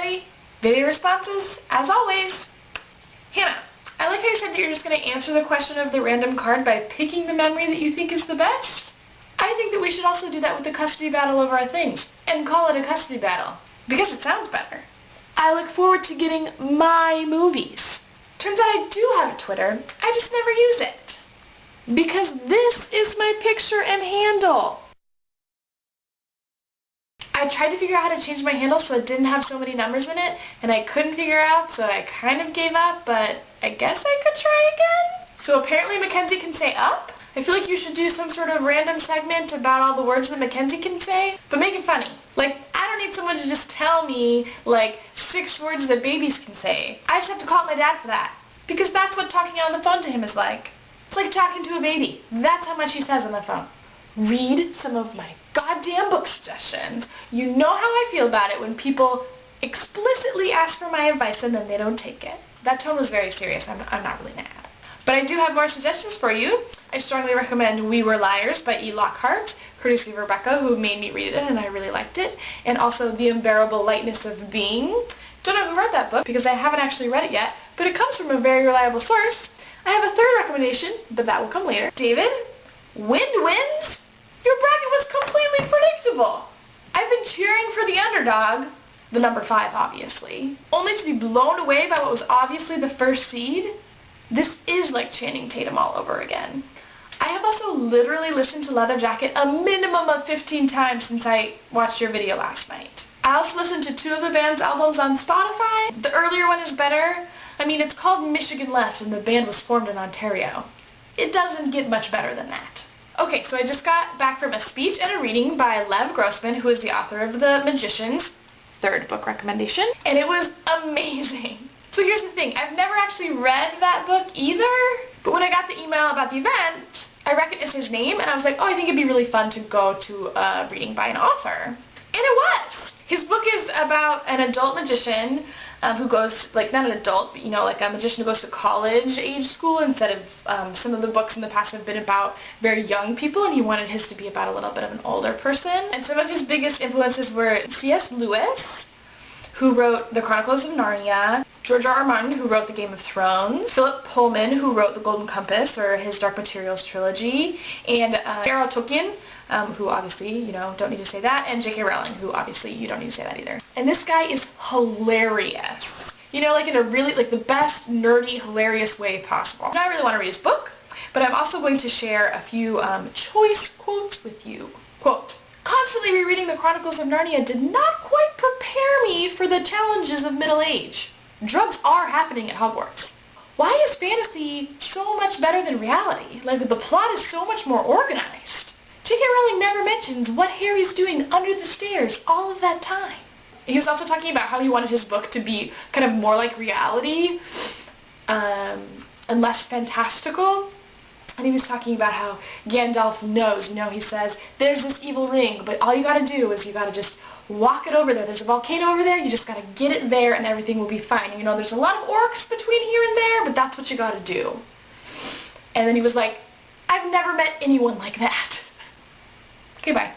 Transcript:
ready? Video responses, as always. Hannah, I like how you said that you're just going to answer the question of the random card by picking the memory that you think is the best. I think that we should also do that with the custody battle over our things, and call it a custody battle, because it sounds better. I look forward to getting my movies. Turns out I do have a Twitter, I just never use it. Because this is my picture and handle. I tried to figure out how to change my handle so it didn't have so many numbers in it, and I couldn't figure out, so I kind of gave up, but I guess I could try again. So apparently Mackenzie can say up. I feel like you should do some sort of random segment about all the words that Mackenzie can say, but make it funny. Like, I don't need someone to just tell me, like, 6 words that babies can say. I just have to call my dad for that, because that's what talking on the phone to him is like. It's like talking to a baby. That's how much he says on the phone. Read some of my goddamn book suggestions. You know how I feel about it when people explicitly ask for my advice and then they don't take it. That tone was very serious. I'm not really mad. But I do have more suggestions for you. I strongly recommend We Were Liars by E. Lockhart, courtesy of Rebecca, who made me read it and I really liked it. And also The Unbearable Lightness of Being. Don't know who wrote that book because I haven't actually read it yet, but it comes from a very reliable source. I have a third recommendation, but that will come later. David, Wind Winds? Your bracket was completely predictable. I've been cheering for the underdog, the number 5 obviously, only to be blown away by what was obviously the first seed. This is like Channing Tatum all over again. I have also literally listened to Leather Jacket a minimum of 15 times since I watched your video last night. I also listened to 2 of the band's albums on Spotify. The earlier one is better. I mean, it's called Michigan Left and the band was formed in Ontario. It doesn't get much better than that. Okay, so I just got back from a speech and a reading by Lev Grossman, who is the author of The Magicians, 3rd book recommendation, and it was amazing. So here's the thing, I've never actually read that book either, but when I got the email about the event, I recognized his name, and I was like, oh, I think it'd be really fun to go to a reading by an author. And it was! His book is about an adult magician who goes, like, not an adult, but, you know, like a magician who goes to college-age school instead of some of the books in the past have been about very young people, and he wanted his to be about a little bit of an older person. And some of his biggest influences were C.S. Lewis, who wrote The Chronicles of Narnia, George R. R. Martin, who wrote The Game of Thrones, Philip Pullman, who wrote The Golden Compass, or his Dark Materials trilogy, and J.R.R. Tolkien, who obviously, you know, don't need to say that, and J.K. Rowling, who obviously you don't need to say that either. And this guy is hilarious. You know, like in a really, like the best nerdy, hilarious way possible. Now I really want to read his book, but I'm also going to share a few choice quotes with you. Quote, constantly rereading The Chronicles of Narnia did not quite prepare me for the challenges of middle age. Drugs are happening at Hogwarts. Why is fantasy so much better than reality? Like, the plot is so much more organized. J.K. Rowling never mentions what Harry's doing under the stairs all of that time. He was also talking about how he wanted his book to be kind of more like reality and less fantastical. And he was talking about how Gandalf knows, you know, he says, there's this evil ring, but all you gotta do is you gotta just walk it over there. There's a volcano over there, you just gotta get it there and everything will be fine. And, you know, there's a lot of orcs between here and there, but that's what you gotta do. And then he was like, I've never met anyone like that. Okay, bye.